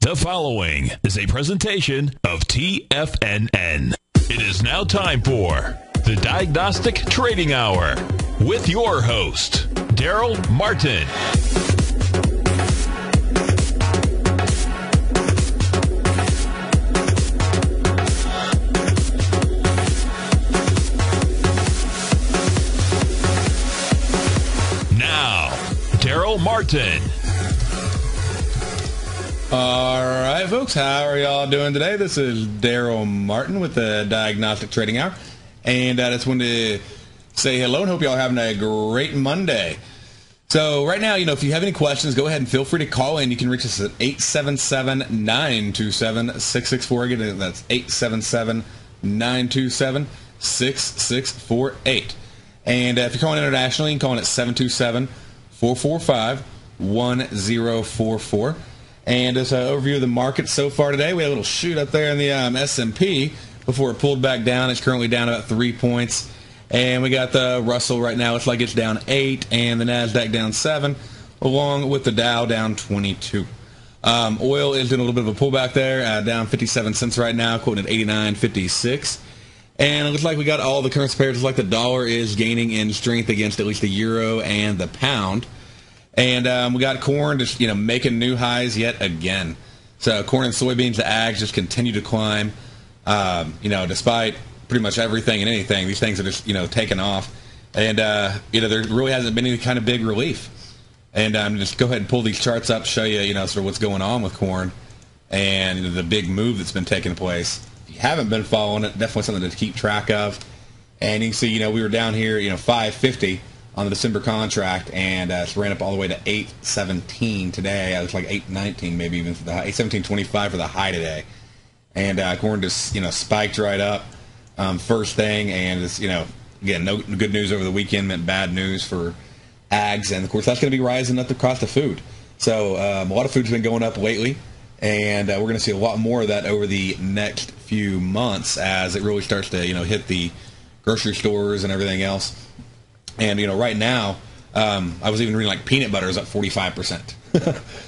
The following is a presentation of TFNN. It is now time for the Diagnostic Trading Hour with your host, Darrell Martin. Now, Darrell Martin. All right, folks, how are y'all doing today? This is Darrell Martin with the Diagnostic Trading Hour, and I just wanted to say hello and hope y'all are having a great Monday. So right now, if you have any questions, go ahead and feel free to call in. You can reach us at 877-927-6648. Again, that's 877-927-6648. And if you're calling internationally, you can call in at 727-445-1044. And as an overview of the market so far today, we had a little shoot up there in the S&P before it pulled back down. It's currently down about 3 points. And we got the Russell right now. It's like it's down 8, and the NASDAQ down 7, along with the Dow down 22. Oil is doing a little bit of a pullback there, down 57 cents right now, quoting at 89.56. And it looks like we got all the currency pairs. It's like the dollar is gaining in strength against at least the euro and the pound. And we got corn just, making new highs yet again. So corn and soybeans, the ags just continue to climb. Despite pretty much everything and anything, these things are just, taking off. And, there really hasn't been any kind of big relief. And just go ahead and pull these charts up, show you, sort of what's going on with corn and the big move that's been taking place. If you haven't been following it, definitely something to keep track of. And you can see, we were down here, 550. On the December contract, and it's ran up all the way to 817 today. It looks like 819 maybe even for the high, 817.25 for the high today. And corn just spiked right up first thing, and it's again no good news over the weekend meant bad news for ags, and of course that's going to be rising up the cost of food. So a lot of food's been going up lately, and we're going to see a lot more of that over the next few months as it really starts to hit the grocery stores and everything else. And, right now, I was even reading like peanut butter is up 45%.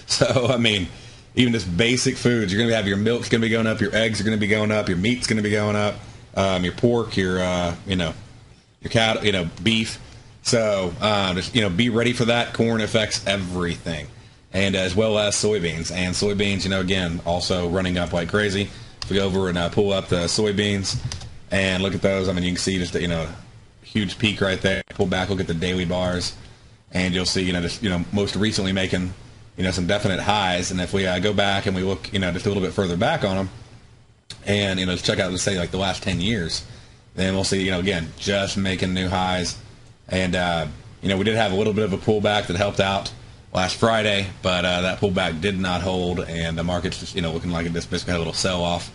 So, even just basic foods, you're going to have your milk's going to be going up, your eggs are going to be going up, your meat's going to be going up, your pork, your cattle, beef. So, just, be ready for that. Corn affects everything. And as well as soybeans. And soybeans, again, also running up like crazy. If we go over and pull up the soybeans and look at those, you can see just, huge peak right there. Pull back, look at the daily bars, and you'll see, most recently making, some definite highs. And if we go back and we look, just a little bit further back on them, and let's check out, let's say, like the last 10 years, then we'll see, again, just making new highs. And we did have a little bit of a pullback that helped out last Friday, but that pullback did not hold, and the market's just, looking like it just basically had a little sell-off,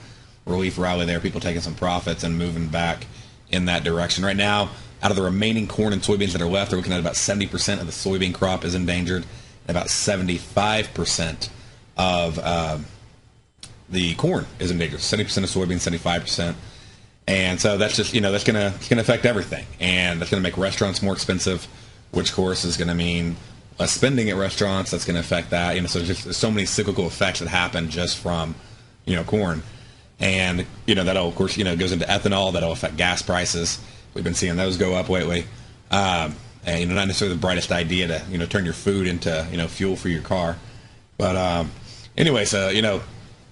relief rally there, people taking some profits and moving back in that direction. Right now, out of the remaining corn and soybeans that are left, they're looking at about 70% of the soybean crop is endangered, and about 75% of the corn is endangered. 70% of soybeans, 75%. And so that's just, that's going to affect everything. And that's going to make restaurants more expensive, which, of course, is going to mean less spending at restaurants. That's going to affect that. So there's so many cyclical effects that happen just from, corn. And, that'll, of course, goes into ethanol. That'll affect gas prices. We've been seeing those go up lately. And, not necessarily the brightest idea to, turn your food into, fuel for your car. But anyway, so,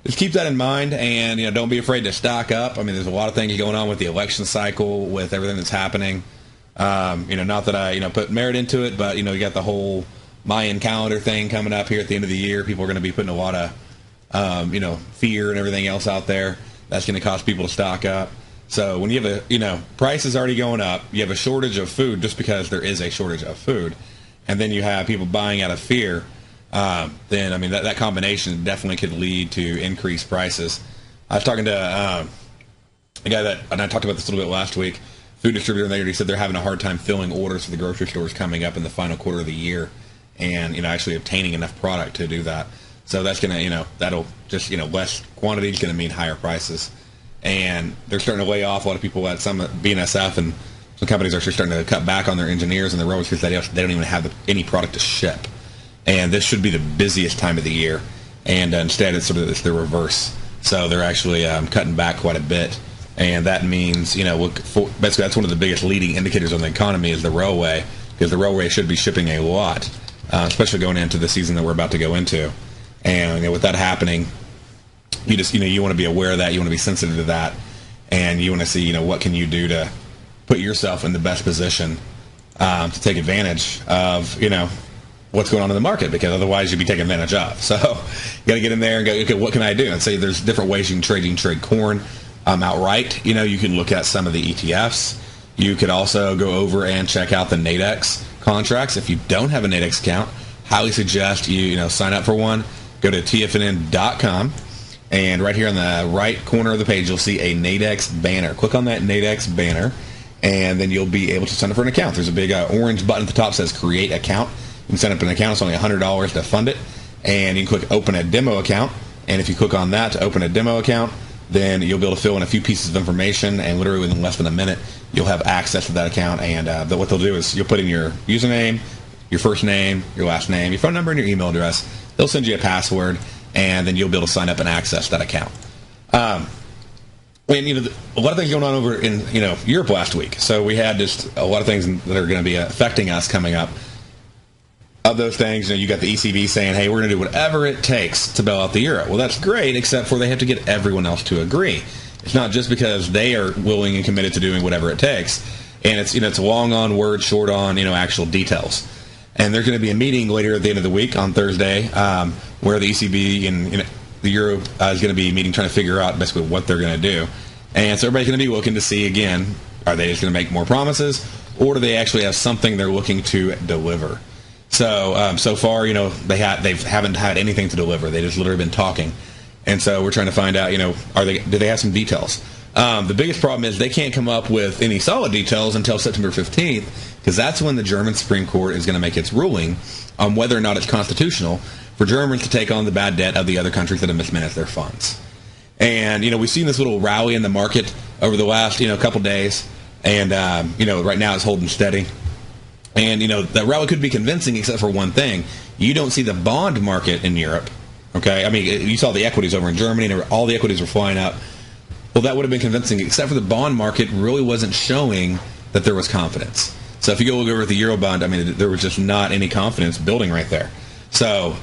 just keep that in mind, and, don't be afraid to stock up. There's a lot of things going on with the election cycle, with everything that's happening. Not that I, put merit into it, but, you got the whole Mayan calendar thing coming up here at the end of the year. People are going to be putting a lot of, fear and everything else out there. That's going to cause people to stock up. So when you have price is already going up, you have a shortage of food just because there is a shortage of food, and then you have people buying out of fear, then, that combination definitely could lead to increased prices. I was talking to a guy and I talked about this a little bit last week, food distributor, and he said they're having a hard time filling orders for the grocery stores coming up in the final quarter of the year, and, actually obtaining enough product to do that. So that's going to, that'll just, less quantity is going to mean higher prices. And they're starting to lay off a lot of people at some BNSF, and some companies are actually starting to cut back on their engineers and their robots because they don't even have any product to ship. And this should be the busiest time of the year. and instead it's the reverse. So they're actually cutting back quite a bit, and that means basically that's one of the biggest leading indicators on the economy is the railway, because the railway should be shipping a lot, especially going into the season that we're about to go into. And with that happening, you just you want to be aware of that, you want to be sensitive to that, and you want to see what can you do to put yourself in the best position to take advantage of what's going on in the market, because otherwise you'd be taken advantage of. So you got to get in there and go, okay, what can I do? And say there's different ways you can trade. You can trade corn outright. You can look at some of the ETFs. You could also go over and check out the Nadex contracts. If you don't have a Nadex account, highly suggest you sign up for one. Go to tfnn.com, and right here on the right corner of the page, you'll see a Nadex banner. Click on that Nadex banner, and then you'll be able to sign up for an account. There's a big orange button at the top that says Create Account. You can set up an account. It's only $100 to fund it, and you can click Open a Demo Account. And if you click on that to open a demo account, then you'll be able to fill in a few pieces of information, and literally within less than a minute, you'll have access to that account. And what they'll do is you'll put in your username, your first name, your last name, your phone number, and your email address. They'll send you a password, and then you'll be able to sign up and access that account. And a lot of things going on over in Europe last week. So we had just a lot of things that are going to be affecting us coming up. Of those things, you got the ECB saying, hey, we're going to do whatever it takes to bail out the euro. Well, that's great, except for they have to get everyone else to agree. It's not just because they are willing and committed to doing whatever it takes. And it's long on words, short on actual details. And there's going to be a meeting later at the end of the week on Thursday where the ECB and the euro is going to be meeting, trying to figure out basically what they're going to do. And so everybody's going to be looking to see, again, are they just going to make more promises, or do they actually have something they're looking to deliver? So far, they haven't had anything to deliver. They just literally been talking, and so we're trying to find out, do they have some details? The biggest problem is they can't come up with any solid details until September 15th, because that's when the German Supreme Court is going to make its ruling on whether or not it's constitutional for Germans to take on the bad debt of the other countries that have mismanaged their funds. And we've seen this little rally in the market over the last couple days, and right now it's holding steady. And, that rally could be convincing except for one thing. You don't see the bond market in Europe, okay? I mean, you saw the equities over in Germany, and all the equities were flying up. Well, that would have been convincing, except for the bond market really wasn't showing that there was confidence. So if you go look over at the Eurobond, I mean, there was just not any confidence building right there. So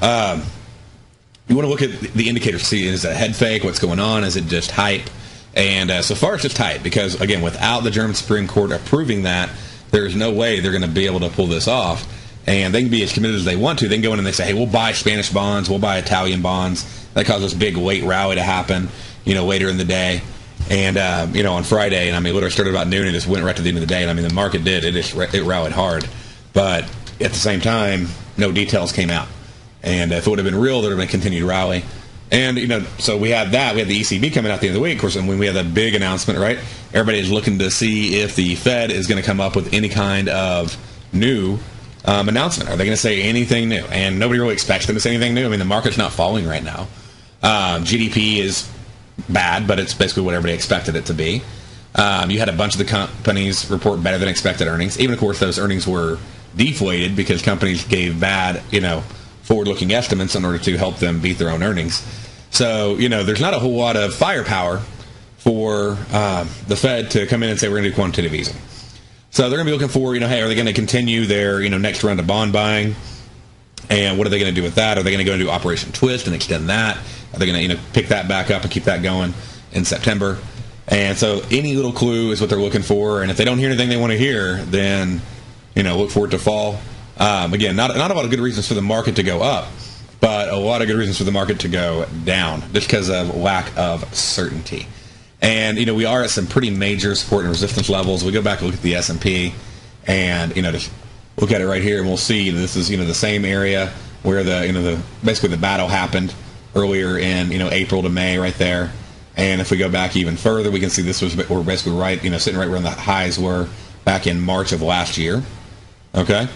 you want to look at the indicators to see, is it a head fake? What's going on? Is it just hype? And so far it's just hype, because, again, without the German Supreme Court approving that, there's no way they're going to be able to pull this off. And they can be as committed as they want to. They can go in and they say, hey, we'll buy Spanish bonds, we'll buy Italian bonds. That caused this big late rally to happen, later in the day. And, on Friday, and literally started about noon and just went right to the end of the day. And, the market did. It rallied hard. But at the same time, no details came out. And if it would have been real, there would have been continued rally. And, so we had that. We had the ECB coming out at the end of the week. Of course, and when we had that big announcement, right, everybody is looking to see if the Fed is going to come up with any kind of new announcement. Are they going to say anything new? And nobody really expects them to say anything new. The market's not falling right now. GDP is bad, but it's basically what everybody expected it to be. You had a bunch of the companies report better than expected earnings. Even, of course, those earnings were deflated because companies gave bad, forward-looking estimates in order to help them beat their own earnings. So, there's not a whole lot of firepower for the Fed to come in and say we're going to do quantitative easing. So they're going to be looking for, hey, are they going to continue their, next round of bond buying? And what are they going to do with that? Are they going to go and do Operation Twist and extend that? Are they going to, pick that back up and keep that going in September? And so any little clue is what they're looking for. And if they don't hear anything they want to hear, then, look for it to fall. Again, not a lot of good reasons for the market to go up, but a lot of good reasons for the market to go down just because of lack of certainty. And, we are at some pretty major support and resistance levels. We go back and look at the S&P and, just look at it right here, and we'll see this is, the same area where basically the battle happened earlier in, April to May right there. And if we go back even further, we can see we're basically right, sitting right where the highs were back in March of last year. Okay?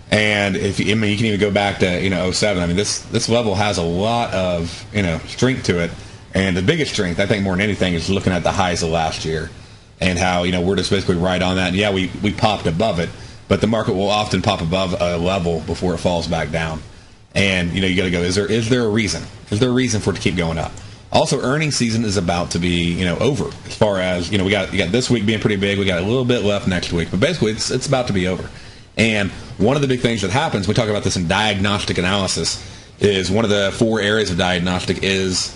And if you can even go back to, 07. This level has a lot of, strength to it. And the biggest strength, I think, more than anything, is looking at the highs of last year and how, we're just basically right on that. And yeah, we popped above it, but the market will often pop above a level before it falls back down. And, you got to go, is there a reason? Is there a reason for it to keep going up? Also, earnings season is about to be, over. As far as, we got this week being pretty big. We got a little bit left next week. But basically, it's about to be over. And one of the big things that happens, we talk about this in diagnostic analysis, is one of the 4 areas of diagnostic is,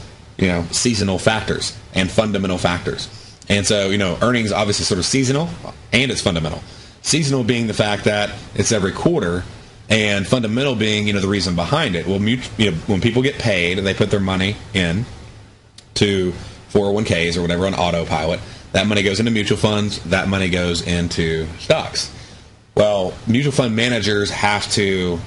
seasonal factors and fundamental factors. And so, earnings obviously sort of seasonal and it's fundamental. Seasonal being the fact that it's every quarter, and fundamental being, the reason behind it. Well, when people get paid and they put their money in to 401ks or whatever on autopilot, that money goes into mutual funds, that money goes into stocks. Well, mutual fund managers have to,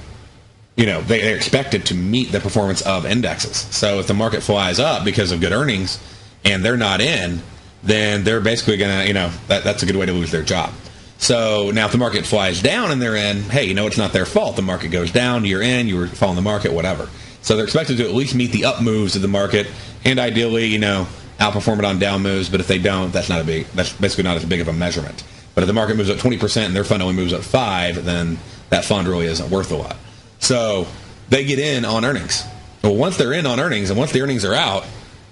they're expected to meet the performance of indexes. So if the market flies up because of good earnings and they're not in, then they're basically going to, that's a good way to lose their job. So now if the market flies down and they're in, hey, it's not their fault. The market goes down, you're in, you were following the market, whatever. So they're expected to at least meet the up moves of the market and ideally, outperform it on down moves. But if they don't, that's basically not as big of a measurement. But if the market moves up 20% and their fund only moves up 5%, then that fund really isn't worth a lot. So they get in on earnings. Well, once they're in on earnings and once the earnings are out,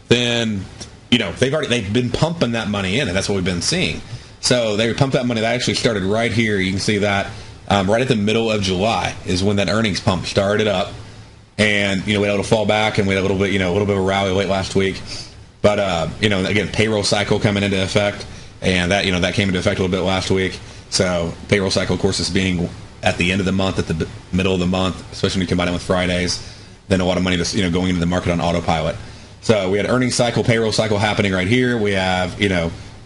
then they've been pumping that money in, and that's what we've been seeing. So they pumped that money. That actually started right here. You can see that right at the middle of July is when that earnings pump started up. And, we had able to fall back, and we had a little bit of a rally late last week. But, again, payroll cycle coming into effect, and that, that came into effect a little bit last week. So payroll cycle, of course, is being at the end of the month, at the middle of the month, especially when you combine it with Fridays. Then a lot of money that's, going into the market on autopilot. So we had earnings cycle, payroll cycle happening right here. We have,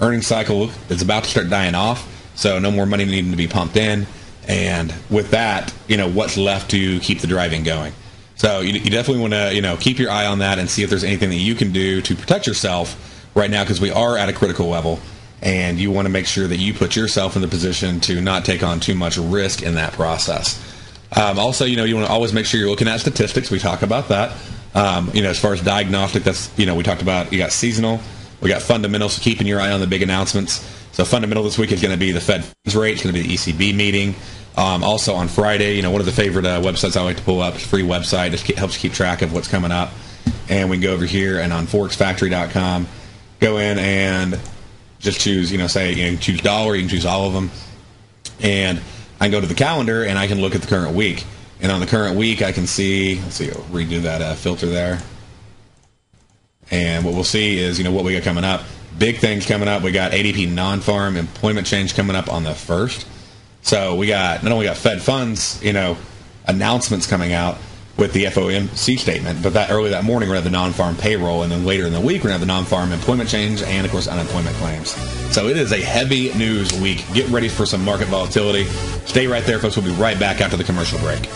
earnings cycle is about to start dying off. So no more money needing to be pumped in. And with that, what's left to keep the driving going. So you definitely want to, keep your eye on that and see if there's anything that you can do to protect yourself right now, because we are at a critical level, and you want to make sure that you put yourself in the position to not take on too much risk in that process. Also, you want to always make sure you're looking at statistics. We talk about that. As far as diagnostic, that's, we talked about, you got seasonal, we got fundamental, so keeping your eye on the big announcements. So fundamental this week is going to be the Fed funds rate. It's going to be the ECB meeting. Also on Friday, one of the favorite websites I like to pull up, is a free website. It helps keep track of what's coming up. And we can go over here and on forexfactory.com, go in and just choose, choose dollar. You can choose all of them. And I can go to the calendar and I can look at the current week. And on the current week, I can see, I'll redo that filter there. And what we'll see is, what we got coming up. Big things coming up. We got ADP non-farm employment change coming up on the 1st. So we got, not only got Fed funds, announcements coming out with the FOMC statement, but that early that morning we're going to have the non-farm payroll, and then later in the week we're going to have the non-farm employment change and, of course, unemployment claims. So it is a heavy news week. Get ready for some market volatility. Stay right there, folks. We'll be right back after the commercial break.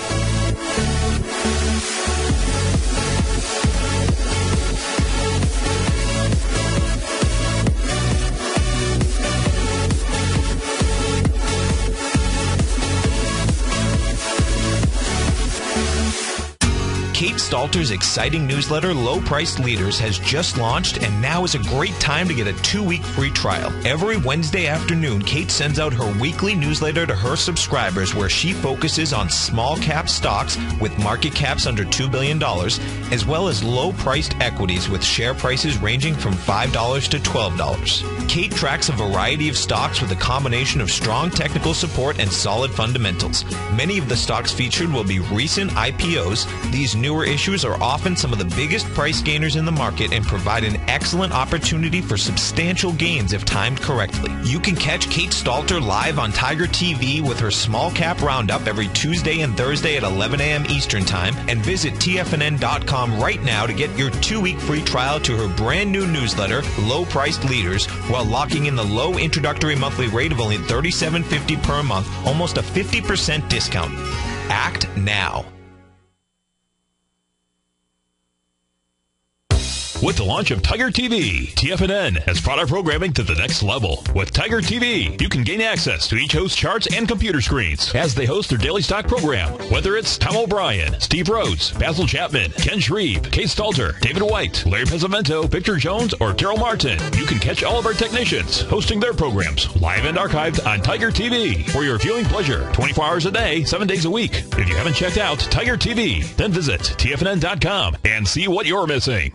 Kate Stalter's exciting newsletter, Low Priced Leaders, has just launched, and now is a great time to get a 2-week free trial. Every Wednesday afternoon, Kate sends out her weekly newsletter to her subscribers, where she focuses on small cap stocks with market caps under $2 billion, as well as low-priced equities with share prices ranging from $5 to $12. Kate tracks a variety of stocks with a combination of strong technical support and solid fundamentals. Many of the stocks featured will be recent IPOs. These newer issues are often some of the biggest price gainers in the market and provide an excellent opportunity for substantial gains if timed correctly. You can catch Kate Stalter live on Tiger TV with her small cap roundup every Tuesday and Thursday at 11 a.m. Eastern Time, and visit TFNN.com right now to get your 2-week free trial to her brand new newsletter, Low Priced Leaders, while locking in the low introductory monthly rate of only $37.50 per month, almost a 50% discount. Act now. With the launch of Tiger TV, TFNN has brought our programming to the next level. With Tiger TV, you can gain access to each host's charts and computer screens as they host their daily stock program. Whether it's Tom O'Brien, Steve Rhodes, Basil Chapman, Ken Shreve, Kate Stalter, David White, Larry Pesavento, Victor Jones, or Darrell Martin, you can catch all of our technicians hosting their programs live and archived on Tiger TV for your viewing pleasure 24 hours a day, 7 days a week. If you haven't checked out Tiger TV, then visit TFNN.com and see what you're missing.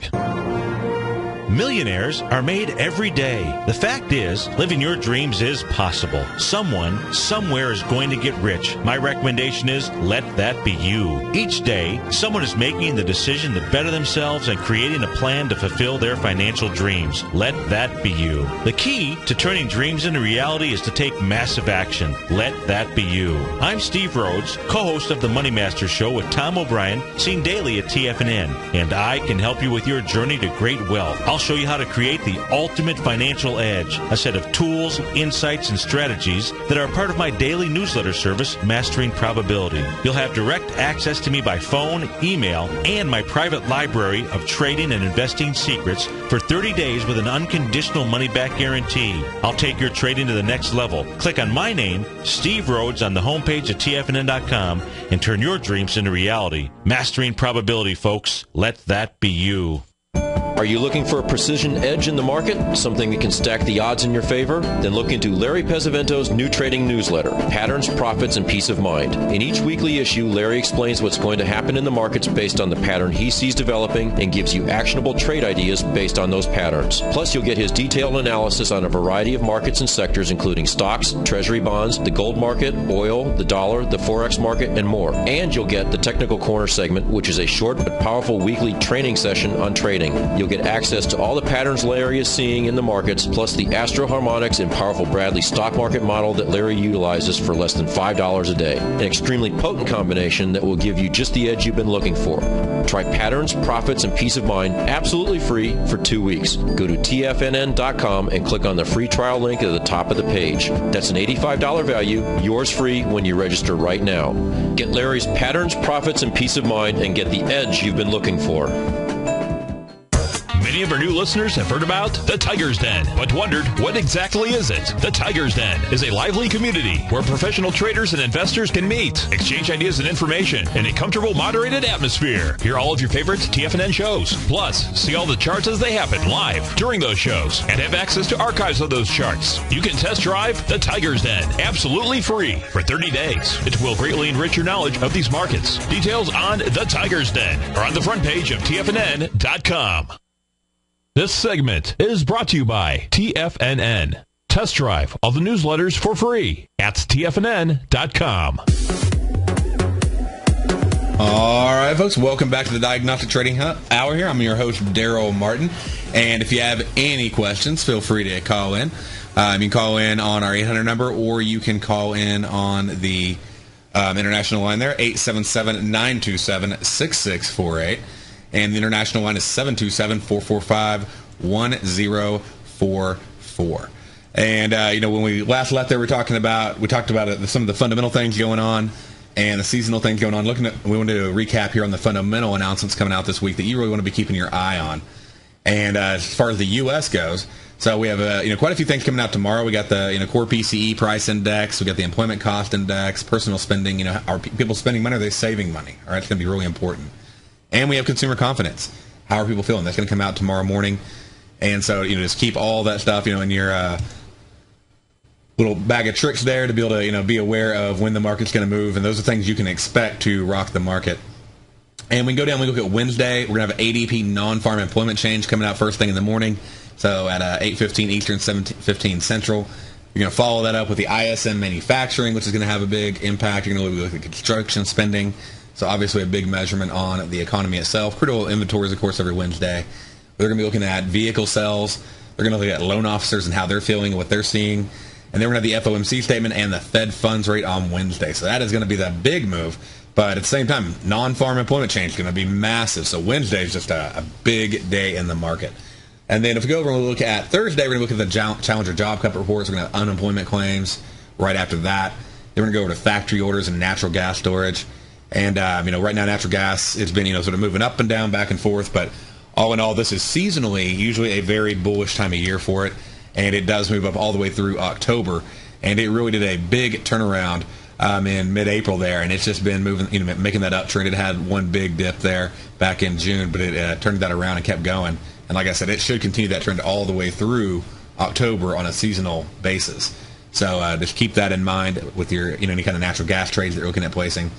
Millionaires are made every day. The fact is, living your dreams is possible. Someone, somewhere is going to get rich. My recommendation is, let that be you. Each day, someone is making the decision to better themselves and creating a plan to fulfill their financial dreams. Let that be you. The key to turning dreams into reality is to take massive action. Let that be you. I'm Steve Rhodes, co-host of the Money Master Show with Tom O'Brien, seen daily at TFNN, and I can help you with your journey to great wealth. I'll show you how to create the ultimate financial edge, a set of tools, insights, and strategies that are part of my daily newsletter service, Mastering Probability. You'll have direct access to me by phone, email, and my private library of trading and investing secrets for 30 days with an unconditional money-back guarantee. I'll take your trading to the next level. Click on my name, Steve Rhodes, on the homepage at TFNN.com and turn your dreams into reality. Mastering Probability, folks. Let that be you. Are you looking for a precision edge in the market? Something that can stack the odds in your favor? Then look into Larry Pesavento's new trading newsletter, Patterns, Profits, and Peace of Mind. In each weekly issue, Larry explains what's going to happen in the markets based on the pattern he sees developing and gives you actionable trade ideas based on those patterns. Plus, you'll get his detailed analysis on a variety of markets and sectors, including stocks, treasury bonds, the gold market, oil, the dollar, the forex market, and more. And you'll get the Technical Corner segment, which is a short but powerful weekly training session on trading. You'll get access to all the patterns Larry is seeing in the markets, plus the Astro Harmonics and powerful Bradley stock market model that Larry utilizes for less than $5 a day. An extremely potent combination that will give you just the edge you've been looking for. Try Patterns, Profits, and Peace of Mind absolutely free for 2 weeks. Go to TFNN.com and click on the free trial link at the top of the page. That's an $85 value, yours free when you register right now. Get Larry's Patterns, Profits, and Peace of Mind and get the edge you've been looking for. Many of our new listeners have heard about the Tiger's Den, but wondered, what exactly is it? The Tiger's Den is a lively community where professional traders and investors can meet, exchange ideas and information in a comfortable, moderated atmosphere. Hear all of your favorite TFNN shows, plus see all the charts as they happen live during those shows, and have access to archives of those charts. You can test drive the Tiger's Den absolutely free for 30 days. It will greatly enrich your knowledge of these markets. Details on the Tiger's Den are on the front page of TFNN.com. This segment is brought to you by TFNN. Test drive all the newsletters for free at TFNN.com. All right, folks, welcome back to the Diagnostic Trading Hour here. I'm your host, Darrell Martin. And if you have any questions, feel free to call in. You can call in on our 800 number, or you can call in on the international line there, 877-927-6648. And the international line is 727-445-1044. And, when we last left there, we talked about some of the fundamental things going on and the seasonal things going on. We wanted to recap here on the fundamental announcements coming out this week that you really want to be keeping your eye on. And as far as the U.S. goes, so we have quite a few things coming out tomorrow. We got the core PCE price index. We got the employment cost index, personal spending. Are people spending money or are they saving money? All right, it's going to be really important. And we have consumer confidence. How are people feeling? That's going to come out tomorrow morning. And so, just keep all that stuff, in your little bag of tricks there to be able to, be aware of when the market's going to move. And those are things you can expect to rock the market. And we can go down, we look at Wednesday. We're going to have an ADP non-farm employment change coming out first thing in the morning. So at 8:15 Eastern, 7:15 Central. You're going to follow that up with the ISM manufacturing, which is going to have a big impact. You're going to look at construction spending. So obviously a big measurement on the economy itself. Crude oil inventories, of course, every Wednesday. They're going to be looking at vehicle sales. They're going to look at loan officers and how they're feeling and what they're seeing. And then we're going to have the FOMC statement and the Fed funds rate on Wednesday. So that is going to be the big move. But at the same time, non-farm employment change is going to be massive. So Wednesday is just a big day in the market. And then if we go over and we look at Thursday, we're going to look at the Challenger Job Cup reports. We're going to have unemployment claims right after that. Then we're going to go over to factory orders and natural gas storage. And, right now natural gas has been, sort of moving up and down, back and forth. But all in all, this is seasonally usually a very bullish time of year for it, and it does move up all the way through October, and it really did a big turnaround in mid-April there, and it's just been moving, making that uptrend. It had one big dip there back in June, but it turned that around and kept going. And like I said, it should continue that trend all the way through October on a seasonal basis. So just keep that in mind with your any kind of natural gas trades that you're looking at placing.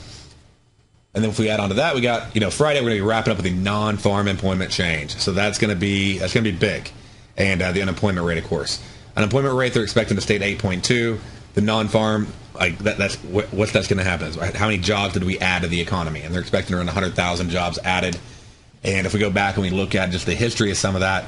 And then if we add on to that, we got Friday we're going to be wrapping up with the non-farm employment change. So that's going to be big, and the unemployment rate, of course. Unemployment rate they're expecting to stay at 8.2. The non-farm, that's what's going to happen. How many jobs did we add to the economy? And they're expecting around 100,000 jobs added. And if we go back and we look at just the history of some of that,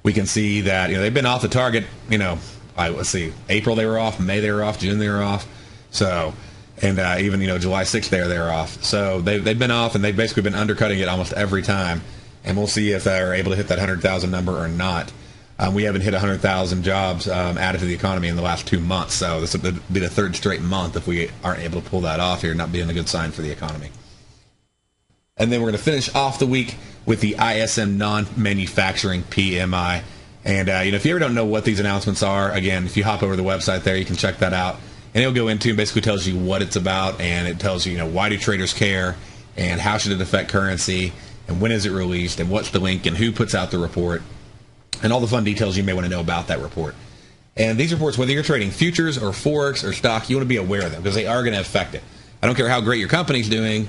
we can see that they've been off the target. Let's see, April they were off, May they were off, June they were off. So, and even July 6th they were off. So they've been off, and they've basically been undercutting it almost every time. And we'll see if they're able to hit that 100,000 number or not. We haven't hit 100,000 jobs added to the economy in the last 2 months, so this will be the third straight month if we aren't able to pull that off here, not being a good sign for the economy. And then we're going to finish off the week with the ISM non-manufacturing PMI. And, if you ever don't know what these announcements are, again, if you hop over to the website there, you can check that out. And it'll go into, basically tells you what it's about, and it tells you, why do traders care, and how should it affect currency, and when is it released, and what's the link, and who puts out the report, and all the fun details you may want to know about that report. And these reports, whether you're trading futures or forex or stock, you want to be aware of them because they are going to affect it. I don't care how great your company's doing.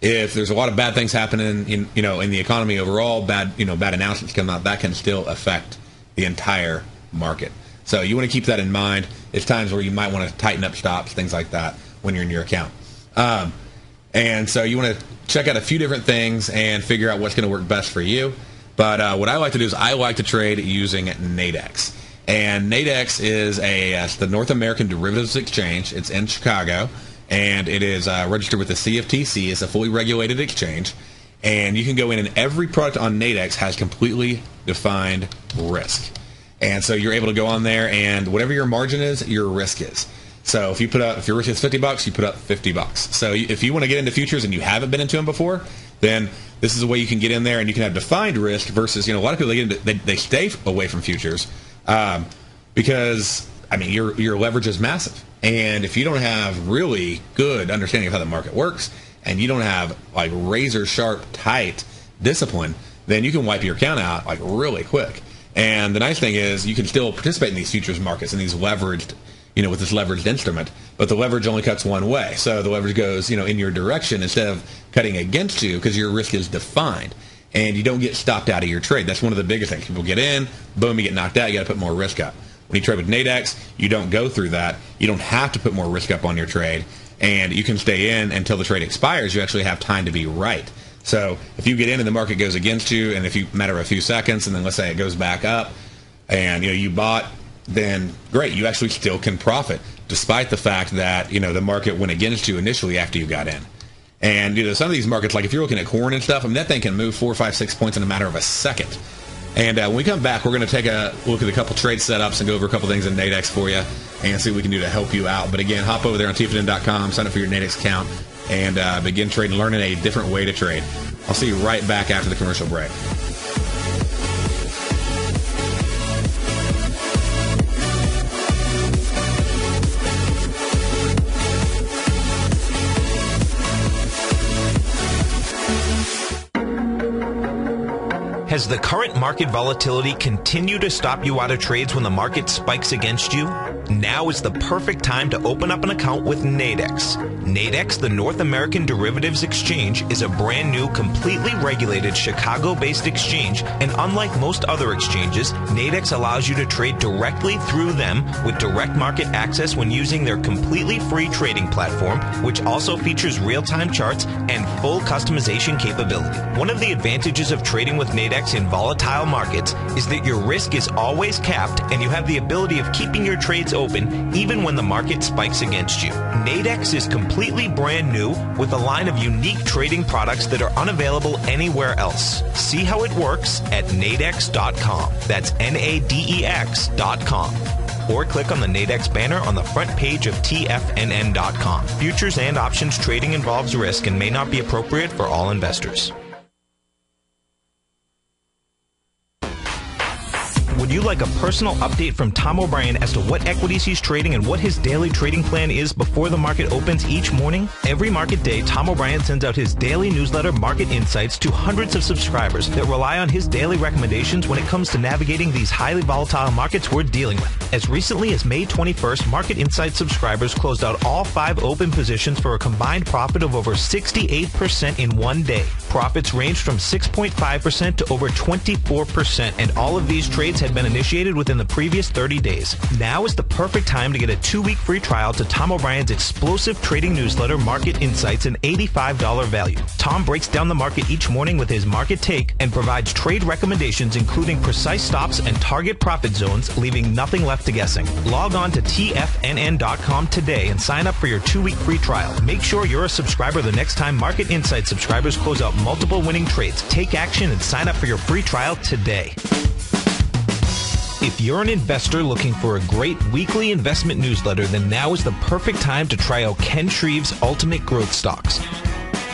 If there's a lot of bad things happening in the economy overall, bad announcements come out, that can still affect the entire market. So you want to keep that in mind. It's times where you might want to tighten up stops, things like that, when you're in your account. And so you want to check out a few different things and figure out what's going to work best for you. But what I like to do is I like to trade using Nadex. And Nadex is the North American Derivatives Exchange. It's in Chicago, and it is registered with the CFTC. It's a fully regulated exchange. And you can go in, and every product on Nadex has completely defined risk. And so you're able to go on there, and whatever your margin is, your risk is. So if your risk is $50, you put up $50. So if you want to get into futures and you haven't been into them before, then this is a way you can get in there, and you can have defined risk versus, a lot of people, they stay away from futures because, your leverage is massive. And if you don't have really good understanding of how the market works, and you don't have, razor-sharp, tight discipline, then you can wipe your account out, really quick. And the nice thing is you can still participate in these futures markets and these leveraged, with this leveraged instrument, but the leverage only cuts one way. So the leverage goes, in your direction instead of cutting against you because your risk is defined, and you don't get stopped out of your trade. That's one of the biggest things. People get in, boom, you get knocked out, you got to put more risk up. When you trade with Nadex, you don't go through that. You don't have to put more risk up on your trade, and you can stay in until the trade expires. You actually have time to be right. So if you get in and the market goes against you, and if you matter a few seconds, and then let's say it goes back up, and you bought, then great, you actually still can profit, despite the fact that the market went against you initially after you got in. And some of these markets, like if you're looking at corn and stuff, that thing can move 4, 5, 6 points in a matter of a second. And when we come back, we're going to take a look at a couple trade setups and go over a couple things in Nadex for you and see what we can do to help you out. But again, hop over there on tfn.com, sign up for your Nadex account, and begin trading, learning a different way to trade. I'll see you right back after the commercial break. Has the current market volatility continued to stop you out of trades when the market spikes against you? Now is the perfect time to open up an account with Nadex. Nadex, the North American Derivatives Exchange, is a brand new, completely regulated Chicago-based exchange, and unlike most other exchanges, Nadex allows you to trade directly through them with direct market access when using their completely free trading platform, which also features real-time charts and full customization capability. One of the advantages of trading with Nadex in volatile markets is that your risk is always capped and you have the ability of keeping your trades open even when the market spikes against you. Nadex is completely brand new with a line of unique trading products that are unavailable anywhere else. See how it works at nadex.com. That's NADEX.com. Or click on the Nadex banner on the front page of TFNN.com. Futures and options trading involves risk and may not be appropriate for all investors. Would you like a personal update from Tom O'Brien as to what equities he's trading and what his daily trading plan is before the market opens each morning? Every market day, Tom O'Brien sends out his daily newsletter, Market Insights, to hundreds of subscribers that rely on his daily recommendations when it comes to navigating these highly volatile markets we're dealing with. As recently as May 21st, Market Insights subscribers closed out all 5 open positions for a combined profit of over 68% in one day. Profits ranged from 6.5% to over 24%, and all of these trades had been initiated within the previous 30 days. Now is the perfect time to get a 2-week free trial to Tom O'Brien's explosive trading newsletter, Market Insights, an $85 value. Tom breaks down the market each morning with his market take and provides trade recommendations including precise stops and target profit zones, leaving nothing left to guessing. Log on to tfnn.com today and sign up for your 2-week free trial. Make sure you're a subscriber the next time Market Insights subscribers close out multiple winning trades. Take action and sign up for your free trial today. If you're an investor looking for a great weekly investment newsletter, then now is the perfect time to try out Ken Shreve's Ultimate Growth Stocks.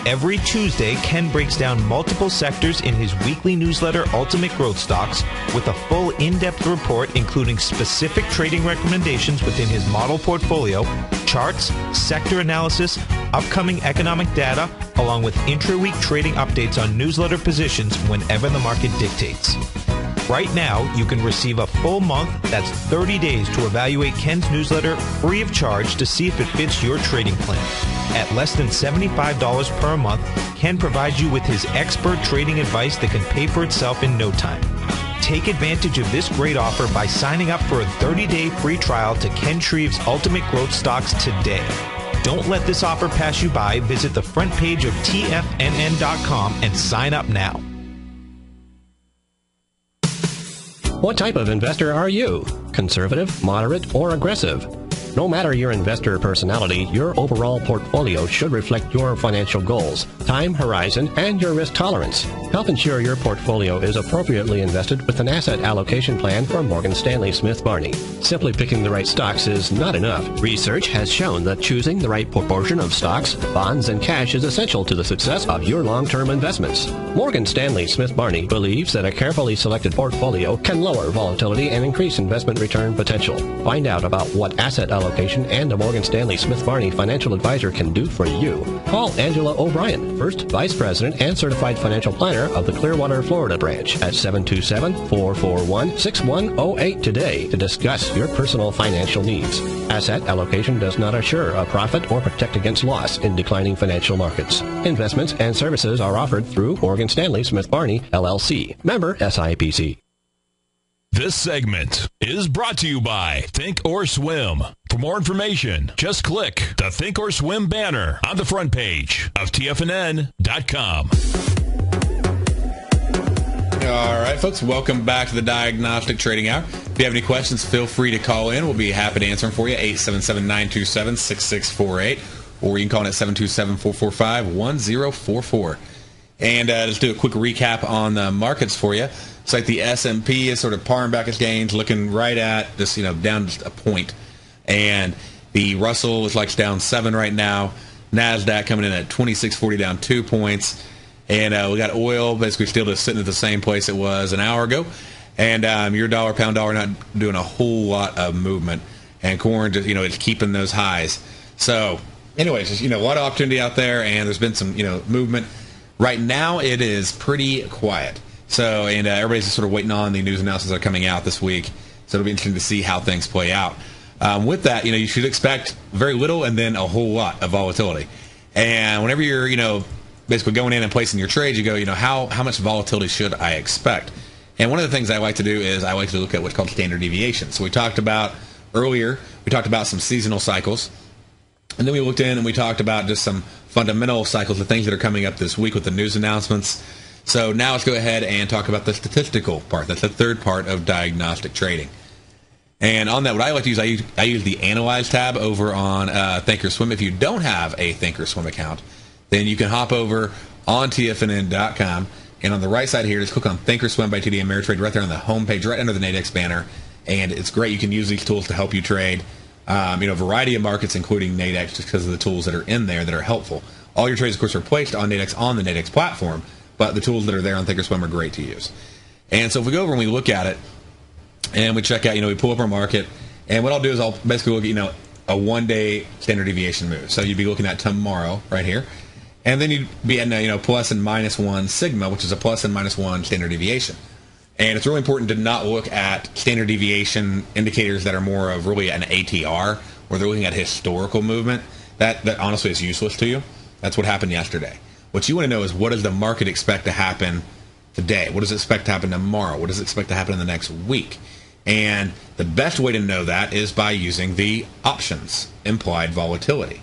Every Tuesday, Ken breaks down multiple sectors in his weekly newsletter, Ultimate Growth Stocks, with a full in-depth report including specific trading recommendations within his model portfolio, charts, sector analysis, upcoming economic data, along with intra-week trading updates on newsletter positions whenever the market dictates. Right now, you can receive a full month, that's 30 days, to evaluate Ken's newsletter free of charge to see if it fits your trading plan. At less than $75 per month, Ken provides you with his expert trading advice that can pay for itself in no time. Take advantage of this great offer by signing up for a 30-day free trial to Ken Shreve's Ultimate Growth Stocks today. Don't let this offer pass you by. Visit the front page of tfnn.com and sign up now. What type of investor are you? Conservative, moderate, or aggressive? No matter your investor personality, your overall portfolio should reflect your financial goals, time horizon, and your risk tolerance. Help ensure your portfolio is appropriately invested with an asset allocation plan from Morgan Stanley Smith Barney. Simply picking the right stocks is not enough. Research has shown that choosing the right proportion of stocks, bonds, and cash is essential to the success of your long-term investments. Morgan Stanley Smith Barney believes that a carefully selected portfolio can lower volatility and increase investment return potential. Find out about what asset allocation and a Morgan Stanley Smith Barney financial advisor can do for you. Call Angela O'Brien, First Vice President and Certified Financial Planner of the Clearwater, Florida branch at 727-441-6108 today to discuss your personal financial needs. Asset allocation does not assure a profit or protect against loss in declining financial markets. Investments and services are offered through Morgan Stanley Smith Barney, LLC. Member SIPC. This segment is brought to you by Think or Swim. For more information, just click the Think or Swim banner on the front page of tfnn.com. All right, folks, welcome back to the Diagnostic Trading Hour. If you have any questions, feel free to call in. We'll be happy to answer them for you, 877-927-6648, or you can call in at 727-445-1044. And let's do a quick recap on the markets for you. It's like the S&P is sort of paring back its gains, looking right at just, down just a point. And the Russell is like down 7 right now. NASDAQ coming in at 2640, down 2 points. And we got oil basically still just sitting at the same place it was an hour ago. And your dollar, pound dollar, not doing a whole lot of movement. And corn, just, it's keeping those highs. So, anyways, just, a lot of opportunity out there, and there's been some, movement. Right now, it is pretty quiet. So, and everybody's just sort of waiting on the news announcements that are coming out this week. So it'll be interesting to see how things play out. With that, you should expect very little and then a whole lot of volatility. And whenever you're, basically going in and placing your trades, you go, how much volatility should I expect? And one of the things I like to do is I like to look at what's called standard deviation. So we talked about earlier, some seasonal cycles. And then we looked in and we talked about just some fundamental cycles, the things that are coming up this week with the news announcements. So now let's go ahead and talk about the statistical part. That's the third part of diagnostic trading. And on that, what I like to use, I use the Analyze tab over on Thinkorswim. If you don't have a Thinkorswim account, then you can hop over on tfnn.com. And on the right side here, just click on Thinkorswim by TD Ameritrade right there on the home page, right under the Nadex banner. And it's great. You can use these tools to help you trade, a variety of markets, including Nadex, just because of the tools that are in there that are helpful. All your trades, of course, are placed on Nadex on the Nadex platform, but the tools that are there on Thinkorswim are great to use. And so if we go over and we look at it, and we check out, we pull up our market, and what I'll do is I'll basically look at, a one-day standard deviation move. So you'd be looking at tomorrow right here, and then you'd be at, plus and minus 1 sigma, which is a plus and minus 1 standard deviation. And it's really important to not look at standard deviation indicators that are more of really an ATR, where they're looking at historical movement. That honestly is useless to you. That's what happened yesterday. What you want to know is, what does the market expect to happen today? What does it expect to happen tomorrow? What does it expect to happen in the next week? And the best way to know that is by using the options, implied volatility.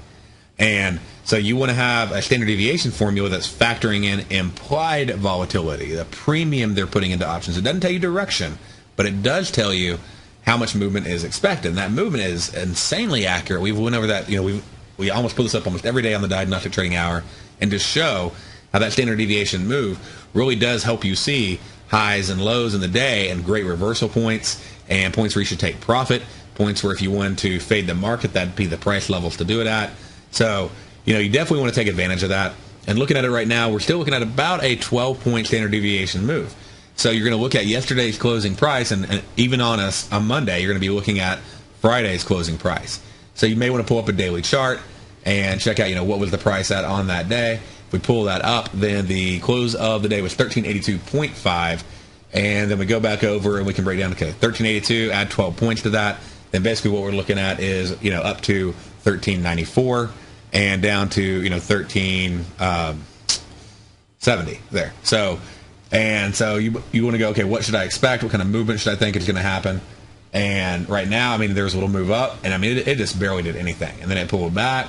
And so you want to have a standard deviation formula that's factoring in implied volatility, the premium they're putting into options. It doesn't tell you direction, but it does tell you how much movement is expected. And that movement is insanely accurate. We went over that, we almost put this up almost every day on the Diagnostic Trading Hour, and to show how that standard deviation move really does help you see highs and lows in the day, and great reversal points, and points where you should take profit, points where if you wanted to fade the market, that'd be the price levels to do it at. So, you definitely want to take advantage of that. And looking at it right now, we're still looking at about a 12-point standard deviation move. So you're going to look at yesterday's closing price, and even on Monday, you're going to be looking at Friday's closing price. So you may want to pull up a daily chart and check out, what was the price at on that day. If we pull that up, then the close of the day was 1382.5. And then we go back over and we can break down, 1382, add 12 points to that. Then basically what we're looking at is, up to 1394 and down to, 1370 there. So you want to go, okay, what should I expect? What kind of movement should I think is going to happen? And right now, there was a little move up, and it just barely did anything. And then it pulled back.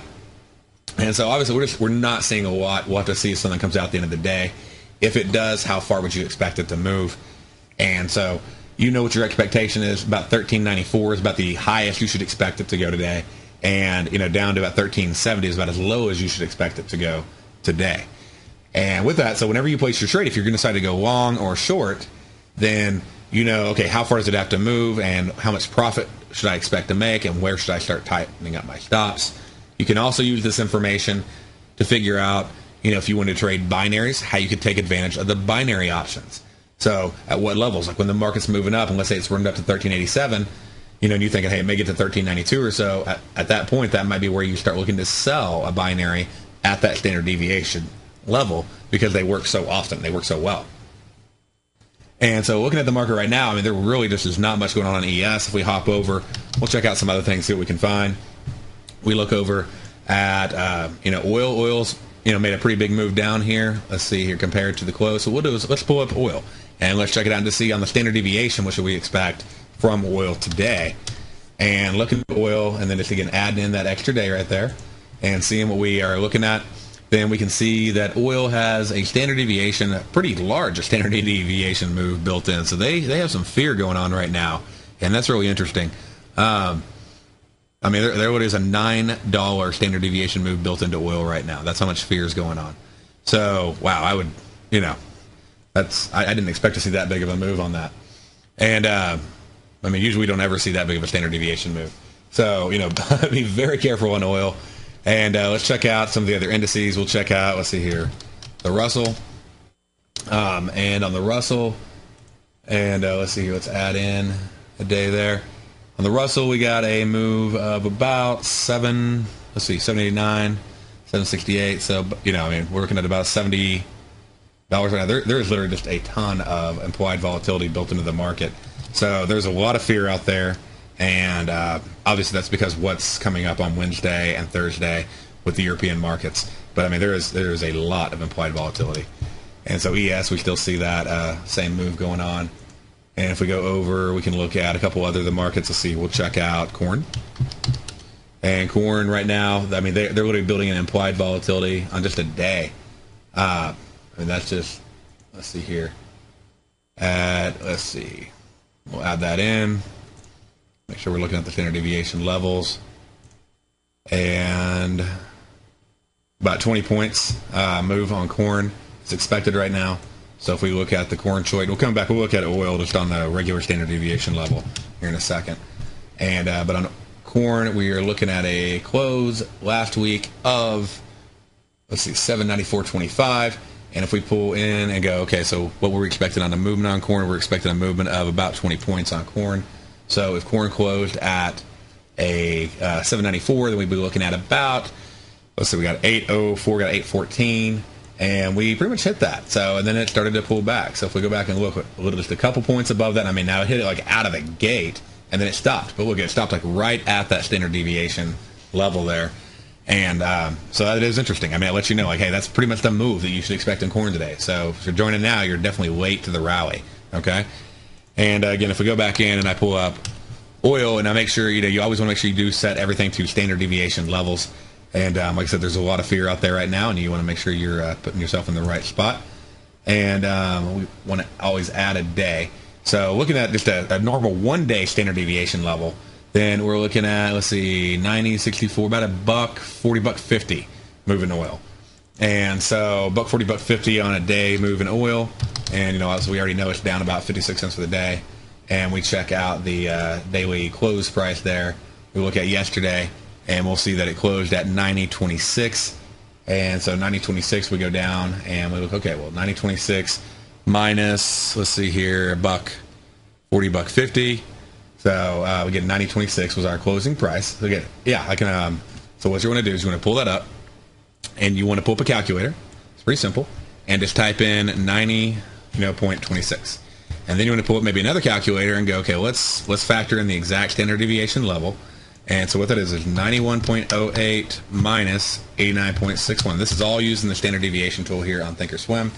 And so obviously we're not seeing a lot. We'll have to see if something comes out at the end of the day. If it does, how far would you expect it to move? And so what your expectation is. About 1394 is about the highest you should expect it to go today. And, down to about 1370 is about as low as you should expect it to go today. And with that, so whenever you place your trade, if you're going to decide to go long or short, then okay, how far does it have to move, and how much profit should I expect to make, and where should I start tightening up my stops? You can also use this information to figure out, if you want to trade binaries, how you could take advantage of the binary options. So at what levels? Like when the market's moving up, and let's say it's running up to 1387, and you're thinking, hey, it may get to 1392 or so. At that point, that might be where you start looking to sell a binary at that standard deviation level, because they work so often. They work so well. And so looking at the market right now, there really just is not much going on ES. If we hop over, we'll check out some other things, see what we can find. We look over at, oil. Oil's, made a pretty big move down here. Let's see here compared to the close. So what we'll do is let's pull up oil, and let's check it out to see on the standard deviation what should we expect from oil today. And looking at oil, and then just again adding in that extra day right there, and seeing what we are looking at, then we can see that oil has a standard deviation, a pretty large standard deviation move built in. So they have some fear going on right now, and that's really interesting. There is a $9 standard deviation move built into oil right now. That's how much fear is going on. So, wow, I would, I didn't expect to see that big of a move on that. And, usually we don't ever see that big of a standard deviation move. So, be very careful on oil. And let's check out some of the other indices. We'll check out, let's see here, the Russell. And on the Russell, and let's see here, let's add in a day there. On the Russell, we got a move of about 789, 768. So, we're looking at about $70 right now. There is literally just a ton of implied volatility built into the market. So there's a lot of fear out there. And obviously that's because what's coming up on Wednesday and Thursday with the European markets. But, there is a lot of implied volatility. And so ES, we still see that same move going on. And if we go over, we can look at a couple other the markets. Let's see. We'll check out corn. And corn right now, they're literally building an implied volatility on just a day. That's just, let's see here. Let's see. We'll add that in. Make sure we're looking at the standard deviation levels. And about 20 points move on corn is expected right now. So if we look at the corn chart, we'll come back, we'll look at oil just on the regular standard deviation level here in a second. And but on corn, we are looking at a close last week of, let's see, 794.25. And if we pull in and go, okay, so what were we expecting on the movement on corn? We're expecting a movement of about 20 points on corn. So if corn closed at a 794, then we'd be looking at about, let's see, we got 804, got 814, and we pretty much hit that. So, and then it started to pull back. So if we go back and look a little, just a couple points above that, I mean, now it hit it like out of the gate, and then it stopped. But look, it stopped like right at that standard deviation level there. And so that is interesting. I mean, it lets you know, like, hey, that's pretty much the move that you should expect in corn today. So if you're joining now, you're definitely late to the rally, okay? And again, if we go back in and I pull up oil, and I make sure, you always want to make sure you do set everything to standard deviation levels. And like I said, there's a lot of fear out there right now, and you want to make sure you're putting yourself in the right spot. And we want to always add a day. So looking at just a normal one-day standard deviation level, then we're looking at, let's see, 90, 64, about $1.40, $1.50 moving oil. And so $1.40, $1.50 on a day moving oil. And, as we already know, it's down about 56 cents for the day. And we check out the daily close price there. We look at yesterday, and we'll see that it closed at 90.26. And so 90.26, we go down, and we look, okay, well, 90.26 minus, let's see here, $1.40, $1.50. So we get 90.26 was our closing price. So again, yeah, I can. So what you want to do is you want to pull that up, and you want to pull up a calculator. It's pretty simple, and just type in 90.26, and then you want to pull up maybe another calculator and go, okay, let's factor in the exact standard deviation level. And so what that is 91.08 minus 89.61. This is all using the standard deviation tool here on Thinkorswim,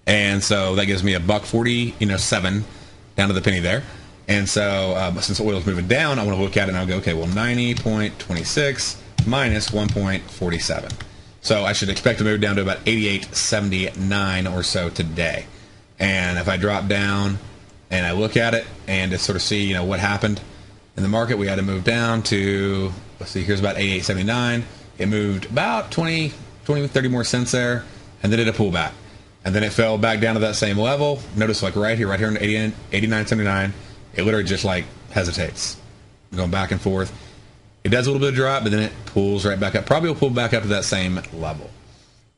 and so that gives me $1.40, 7 down to the penny there. And so since oil is moving down, I want to look at it and I'll go, okay, well, 90.26 minus 1.47. So I should expect to move down to about 88.79 or so today. And if I drop down and I look at it and just sort of see, what happened in the market, we had to move down to, let's see, here's about 88.79. It moved about 20, 30 more cents there, and then it did a pullback. And then it fell back down to that same level. Notice like right here in 89.79, it literally just like hesitates, going back and forth. It does a little bit of drop, but then it pulls right back up. Probably will pull back up to that same level.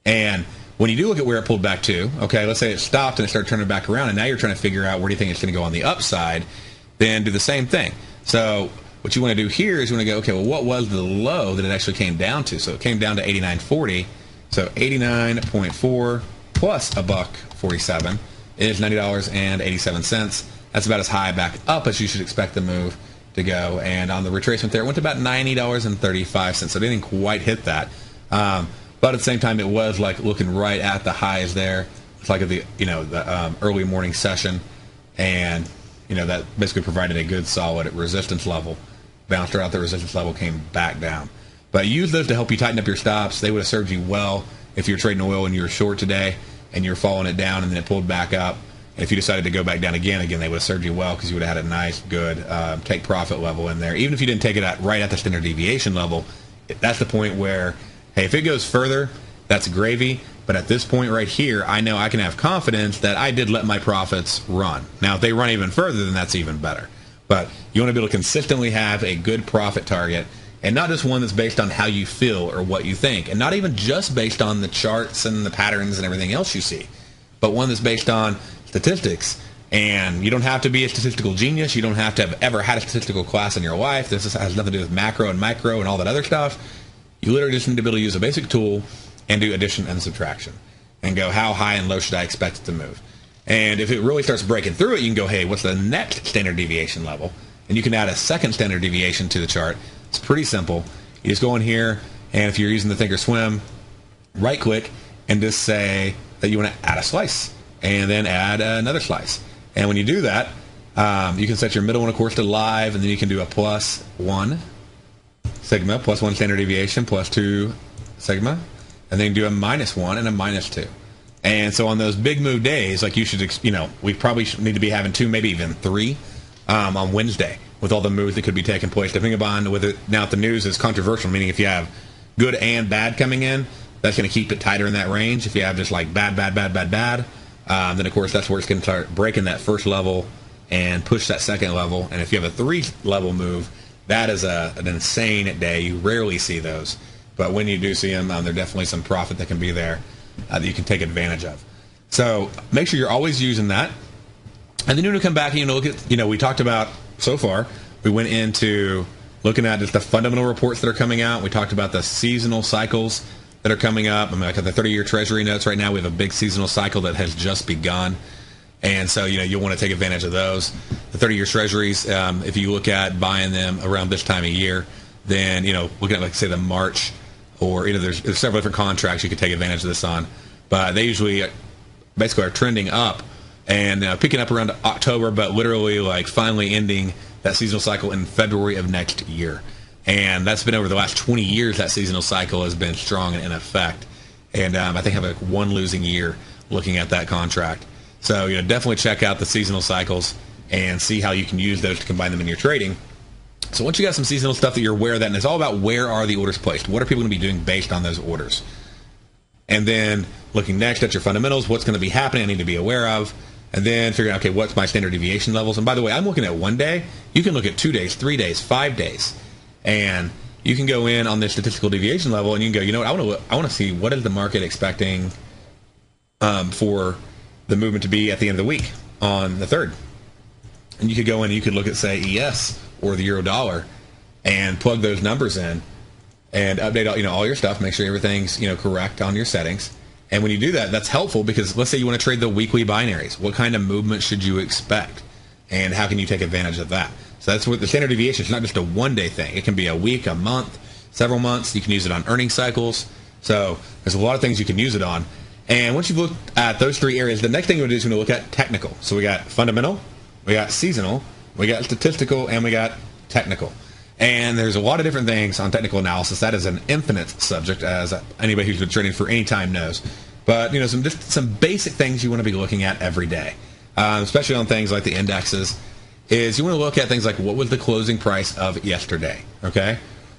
And when you do look at where it pulled back to, okay, let's say it stopped and it started turning back around, and now you're trying to figure out where do you think it's going to go on the upside, then do the same thing. So what you want to do here is you want to go, okay, well, what was the low that it actually came down to? So it came down to 89.40. So 89.4 plus $1.47 is $90.87. That's about as high back up as you should expect the move to go. And on the retracement there, it went to about $90.35. So it didn't quite hit that. But at the same time, it was like looking right at the highs there. It's like at the the early morning session, and that basically provided a good solid resistance level. Bounced out the resistance level, came back down. But use those to help you tighten up your stops. They would have served you well if you're trading oil and you were short today and you're following it down and then it pulled back up. And if you decided to go back down again, they would have served you well because you would have had a nice, good take profit level in there. Even if you didn't take it right at the standard deviation level, that's the point where, hey, if it goes further, that's gravy. But at this point right here, I know I can have confidence that I did let my profits run. Now, if they run even further, then that's even better. But you want to be able to consistently have a good profit target, and not just one that's based on how you feel or what you think, and not even just based on the charts and the patterns and everything else you see, but one that's based on statistics. And you don't have to be a statistical genius. You don't have to have ever had a statistical class in your life. This has nothing to do with macro and micro and all that other stuff. You literally just need to be able to use a basic tool and do addition and subtraction and go, how high and low should I expect it to move? And if it really starts breaking through it, you can go, hey, what's the next standard deviation level? And you can add a second standard deviation to the chart. It's pretty simple. You just go in here, and if you're using the Thinkorswim, right click and just say that you want to add a slice, and then add another slice. And when you do that, you can set your middle one, of course, to live, and then you can do a +1 sigma, +1 standard deviation, +2 sigma, and then do a -1 and a -2. And so on those big move days, like you should, we probably need to be having 2, maybe even 3 on Wednesday with all the moves that could be taking place. Depending upon whether now if the news is controversial, meaning if you have good and bad coming in, that's going to keep it tighter in that range. If you have just like bad, then of course that's where it's going to start breaking that first level and push that second level. And if you have a 3-level move, that is an insane day. You rarely see those, but when you do see them, there's definitely some profit that can be there that you can take advantage of. So make sure you're always using that. And then you want to come back and look at, we talked about so far, we went into looking at just the fundamental reports that are coming out. We talked about the seasonal cycles that are coming up. I mean, like the 30-year Treasury notes right now, we have a big seasonal cycle that has just begun. And so, you'll want to take advantage of those. The 30-year Treasuries, if you look at buying them around this time of year, then, looking at, like, say, the March, or, there's several different contracts you could take advantage of this on. But they usually basically are trending up and picking up around October, but literally, like, finally ending that seasonal cycle in February of next year. And that's been over the last 20 years. That seasonal cycle has been strong and in effect. And I think I have one losing year looking at that contract. So, definitely check out the seasonal cycles and see how you can use those to combine them in your trading. So once you got some seasonal stuff that you're aware of that, and it's all about where are the orders placed? What are people going to be doing based on those orders? And then looking next at your fundamentals, what's going to be happening I need to be aware of? And then figuring out, okay, what's my standard deviation levels? And by the way, I'm looking at 1 day. You can look at 2 days, 3 days, 5 days. And you can go in on the statistical deviation level and you can go, I want to see what is the market expecting for the movement to be at the end of the week on the 3rd. And you could go in and you could look at, say, ES or the euro dollar and plug those numbers in and update all your stuff, make sure everything's correct on your settings. And when you do that, that's helpful because let's say you want to trade the weekly binaries. What kind of movement should you expect? And how can you take advantage of that? So that's what the standard deviation is, not just a 1 day thing. It can be a week, a month, several months. You can use it on earning cycles. So there's a lot of things you can use it on. And once you've looked at those 3 areas, the next thing we're going to do is we're going to look at technical. So we got fundamental, we got seasonal, we got statistical, and we got technical. And there's a lot of different things on technical analysis. That is an infinite subject, as anybody who's been trading for any time knows. But some basic things you want to be looking at every day, especially on things like the indexes, is you want to look at things like what was the closing price of yesterday, okay?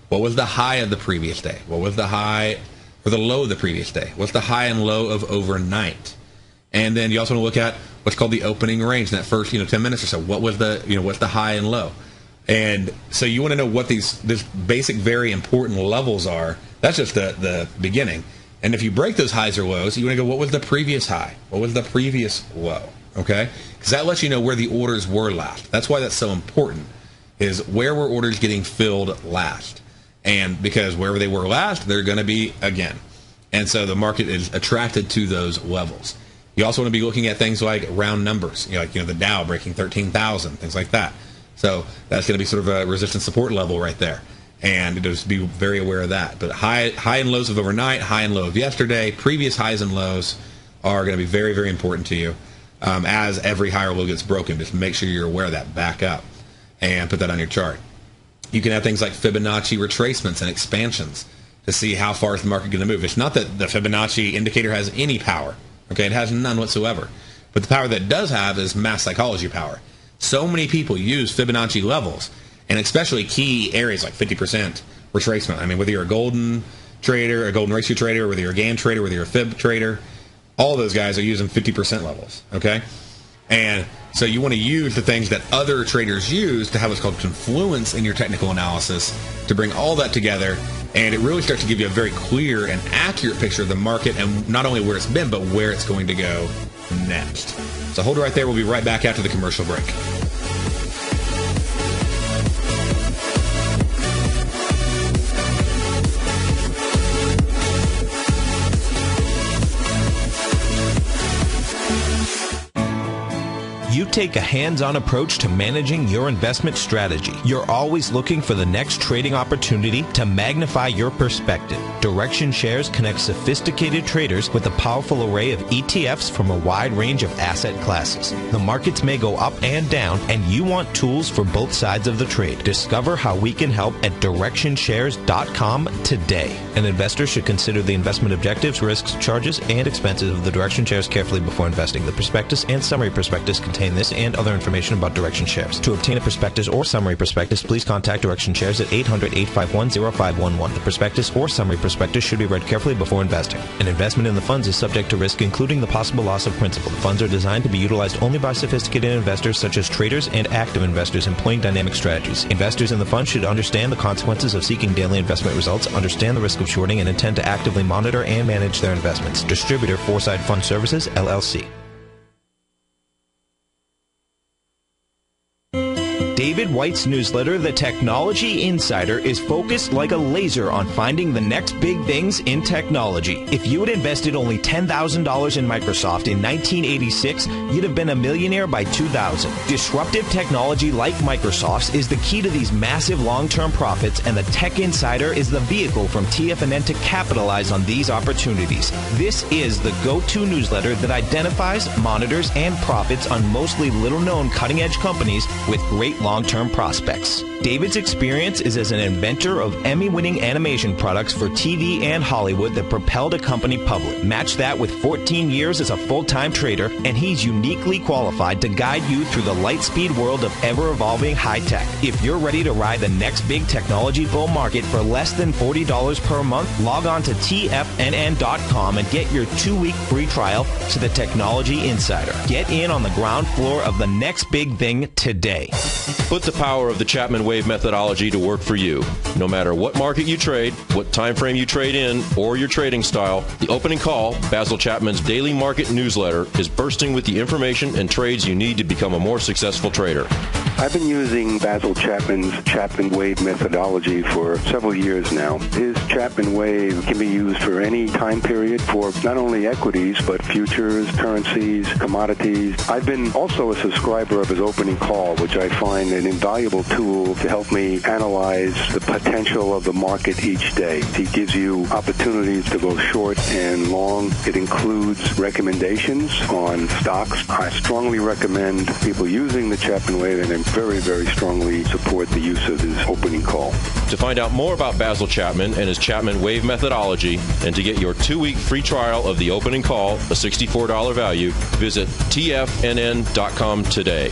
What was the high of the previous day? What was the high or the low of the previous day? What's the high and low of overnight? And then you also want to look at what's called the opening range in that first 10 minutes or so. What was the what's the high and low? And so you want to know what these basic, very important levels are. That's just the beginning. And if you break those highs or lows, you want to go, what was the previous high? What was the previous low? Okay? Because that lets you know where the orders were last. That's why that's so important, is where were orders getting filled last? And because wherever they were last, they're going to be again. And so the market is attracted to those levels. You also want to be looking at things like round numbers, the Dow breaking 13,000, things like that. So that's going to be sort of a resistance support level right there. And just be very aware of that. But high and lows of overnight, high and low of yesterday, previous highs and lows are going to be very, very important to you. As every high or low gets broken, just make sure you're aware of that. Back up and put that on your chart. You can have things like Fibonacci retracements and expansions to see how far is the market going to move. It's not that the Fibonacci indicator has any power. Okay, it has none whatsoever. But the power that it does have is mass psychology power. So many people use Fibonacci levels, and especially key areas like 50% retracement. I mean, whether you're a golden trader, a golden ratio trader, whether you're a GAN trader, whether you're a Fib trader, all those guys are using 50% levels, okay? And so you want to use the things that other traders use to have what's called confluence in your technical analysis to bring all that together, and it really starts to give you a very clear and accurate picture of the market and not only where it's been, but where it's going to go next. So hold it right there. We'll be right back after the commercial break. You take a hands-on approach to managing your investment strategy. You're always looking for the next trading opportunity to magnify your perspective. Direction Shares connects sophisticated traders with a powerful array of ETFs from a wide range of asset classes. The markets may go up and down, and you want tools for both sides of the trade. Discover how we can help at DirectionShares.com today. An investor should consider the investment objectives, risks, charges, and expenses of the Direction Shares carefully before investing. The prospectus and summary prospectus contain this and other information about Direction Shares. To obtain a prospectus or summary prospectus, please contact Direction Shares at 800-851-0511. The prospectus or summary prospectus should be read carefully before investing. An investment in the funds is subject to risk, including the possible loss of principal. The funds are designed to be utilized only by sophisticated investors such as traders and active investors employing dynamic strategies. Investors in the fund should understand the consequences of seeking daily investment results, understand the risk of shorting, and intend to actively monitor and manage their investments. Distributor, Foreside Fund Services, LLC. David White's newsletter, The Technology Insider, is focused like a laser on finding the next big things in technology. If you had invested only $10,000 in Microsoft in 1986, you'd have been a millionaire by 2000. Disruptive technology like Microsoft's is the key to these massive long-term profits, and the Tech Insider is the vehicle from TFNN to capitalize on these opportunities. This is the go-to newsletter that identifies, monitors, and profits on mostly little-known cutting-edge companies with great long-term prospects. David's experience is as an inventor of Emmy-winning animation products for TV and Hollywood that propelled a company public. Match that with 14 years as a full-time trader, and he's uniquely qualified to guide you through the light-speed world of ever-evolving high-tech. If you're ready to ride the next big technology bull market for less than $40 per month, log on to TFNN.com and get your 2-week free trial to the Technology Insider. Get in on the ground floor of the next big thing today. Put the power of the Chapman Wave methodology to work for you. No matter what market you trade, what time frame you trade in, or your trading style, the Opening Call, Basil Chapman's daily market newsletter, is bursting with the information and trades you need to become a more successful trader. I've been using Basil Chapman's Chapman Wave methodology for several years now. His Chapman Wave can be used for any time period for not only equities, but futures, currencies, commodities. I've been also a subscriber of his Opening Call, which I find an invaluable tool to help me analyze the potential of the market each day. He gives you opportunities to go short and long. It includes recommendations on stocks. I strongly recommend people using the Chapman Wave, and I very, very strongly support the use of his Opening Call. To find out more about Basil Chapman and his Chapman Wave methodology, and to get your 2-week free trial of the Opening Call, a $64 value, visit TFNN.com today.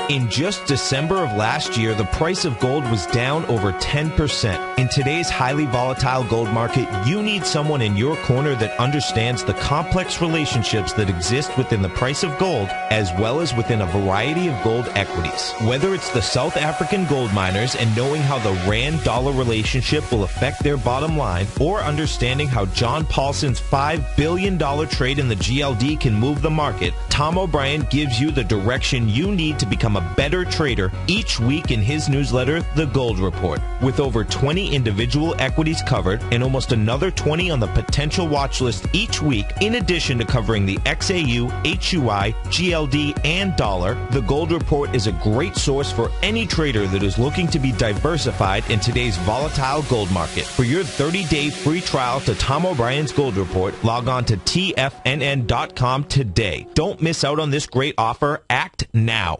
In just December of last year, the price of gold was down over 10%. In today's highly volatile gold market, you need someone in your corner that understands the complex relationships that exist within the price of gold, as well as within a variety of gold equities. Whether it's the South African gold miners and knowing how the Rand-dollar relationship will affect their bottom line, or understanding how John Paulson's $5 billion trade in the GLD can move the market, Tom O'Brien gives you the direction you need to become a better trader each week in his newsletter, The Gold Report. With over 20 individual equities covered and almost another 20 on the potential watch list each week, in addition to covering the XAU, HUI, GLD, and dollar, The Gold Report is a great source for any trader that is looking to be diversified in today's volatile gold market. For your 30-day free trial to Tom O'Brien's Gold Report, log on to TFNN.com today. Don't miss out on this great offer. Act now.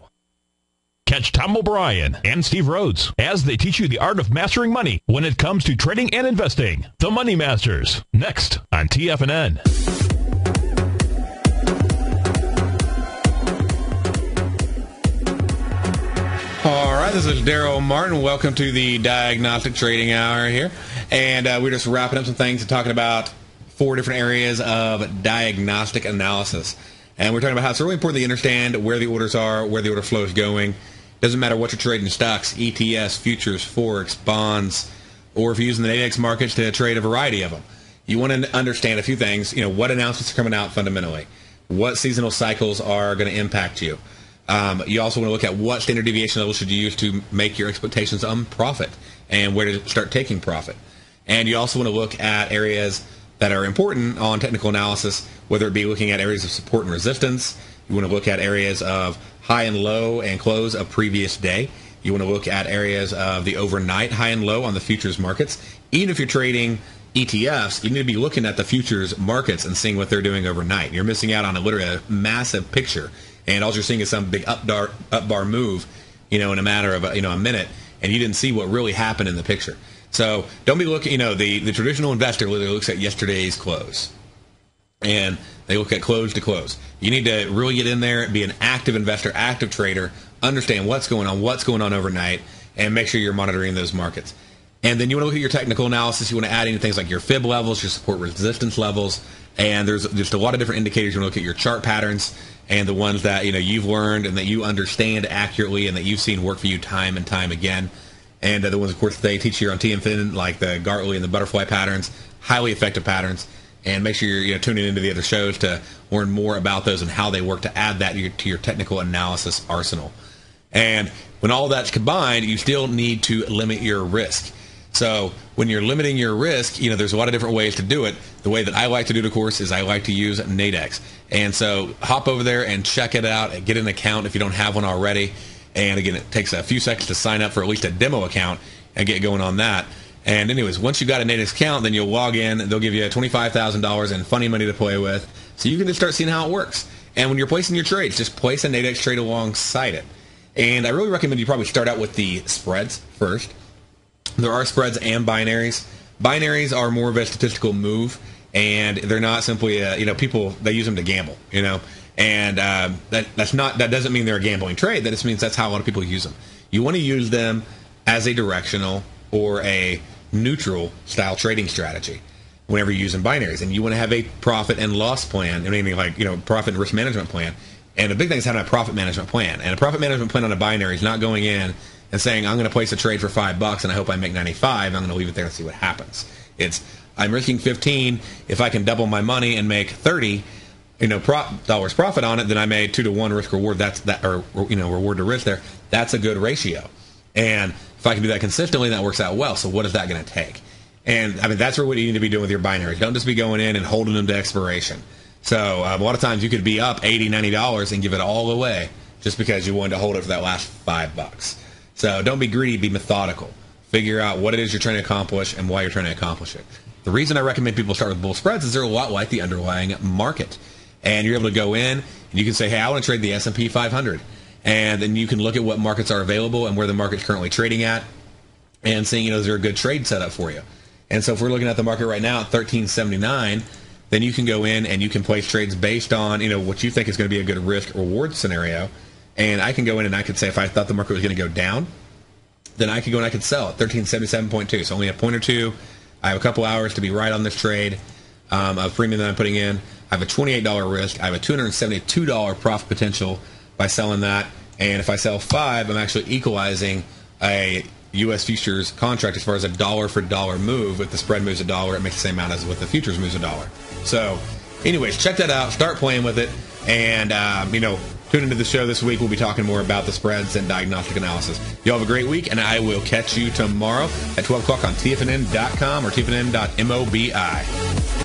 Catch Tom O'Brien and Steve Rhodes as they teach you the art of mastering money when it comes to trading and investing. The Money Masters, next on TFNN. All right, this is Darrell Martin. Welcome to the Diagnostic Trading Hour here. And we're just wrapping up some things and talking about 4 different areas of diagnostic analysis. And we're talking about how it's really important that you understand where the orders are, where the order flow is going. Doesn't matter what you're trading, stocks, ETFs, futures, forex, bonds, or if you're using the ADX markets to trade a variety of them. You want to understand a few things. You know, what announcements are coming out fundamentally, what seasonal cycles are going to impact you. You also want to look at what standard deviation level should you use to make your expectations on profit and where to start taking profit. And you also want to look at areas that are important on technical analysis, whether it be looking at areas of support and resistance. You want to look at areas of high and low and close of previous day. You want to look at areas of the overnight high and low on the futures markets. Even if you're trading ETFs, you need to be looking at the futures markets and seeing what they're doing overnight. You're missing out on literally a massive picture, and all you're seeing is some big up bar move, in a matter of a minute, and you didn't see what really happened in the picture. So don't be looking. The traditional investor literally looks at yesterday's close, and they look at close to close. You need to really get in there, be an active investor, active trader, understand what's going on overnight, and make sure you're monitoring those markets. And then you want to look at your technical analysis. You want to add in things like your fib levels, your support resistance levels, and there's just a lot of different indicators. You want to look at your chart patterns and the ones that you've learned and that you understand accurately and that you've seen work for you time and time again. And the ones, of course, they teach you on TFNN, like the Gartley and the butterfly patterns, highly effective patterns. And make sure you're tuning into the other shows to learn more about those and how they work to add that to your technical analysis arsenal. And when all that's combined, you still need to limit your risk. So when you're limiting your risk, there's a lot of different ways to do it. The way that I like to do it, of course, is I like to use Nadex. And so hop over there and check it out and get an account if you don't have one already. And again, it takes a few seconds to sign up for at least a demo account and get going on that. And anyways, once you've got a Nadex account, then you'll log in. They'll give you $25,000 in funny money to play with. So you can just start seeing how it works. And when you're placing your trades, just place a Nadex trade alongside it. And I really recommend you probably start out with the spreads first. There are spreads and binaries. Binaries are more of a statistical move, and they're not simply people, they use them to gamble, and that doesn't mean they're a gambling trade. That just means that's how a lot of people use them. You want to use them as a directional or a neutral style trading strategy whenever you're using binaries, and you want to have a profit and loss plan, profit and risk management plan. And the big thing is having a profit management plan. And a profit management plan on a binary is not going in and saying, I'm going to place a trade for $5 and I hope I make 95. I'm going to leave it there and see what happens. It's, I'm risking 15. If I can double my money and make 30 dollars profit on it, then I made 2-to-1 risk reward. Reward to risk there. That's a good ratio. And if I can do that consistently, that works out well. So what is that going to take? And that's what you need to be doing with your binaries. Don't just be going in and holding them to expiration. So a lot of times you could be up $80, $90 and give it all away just because you wanted to hold it for that last $5. So don't be greedy, be methodical. Figure out what it is you're trying to accomplish and why you're trying to accomplish it. The reason I recommend people start with bull spreads is they're a lot like the underlying market. And you're able to go in and you can say, hey, I want to trade the S&P 500. And then you can look at what markets are available and where the market's currently trading at and seeing, is there a good trade setup for you? And so if we're looking at the market right now at 1379, then you can go in and you can place trades based on, what you think is going to be a good risk-reward scenario. And I can go in and I could say if I thought the market was going to go down, then I could go and I could sell at 1377.2. So only a point or two. I have a couple hours to be right on this trade of premium that I'm putting in. I have a $28 risk. I have a $272 profit potential by selling that. And if I sell 5, I'm actually equalizing a U.S. futures contract as far as a dollar-for-dollar move. If the spread moves $1, it makes the same amount as with the futures moves $1. So, anyways, check that out. Start playing with it. And, tune into the show this week. We'll be talking more about the spreads and diagnostic analysis. You all have a great week, and I will catch you tomorrow at 12 o'clock on TFNN.com or TFNN.mobi.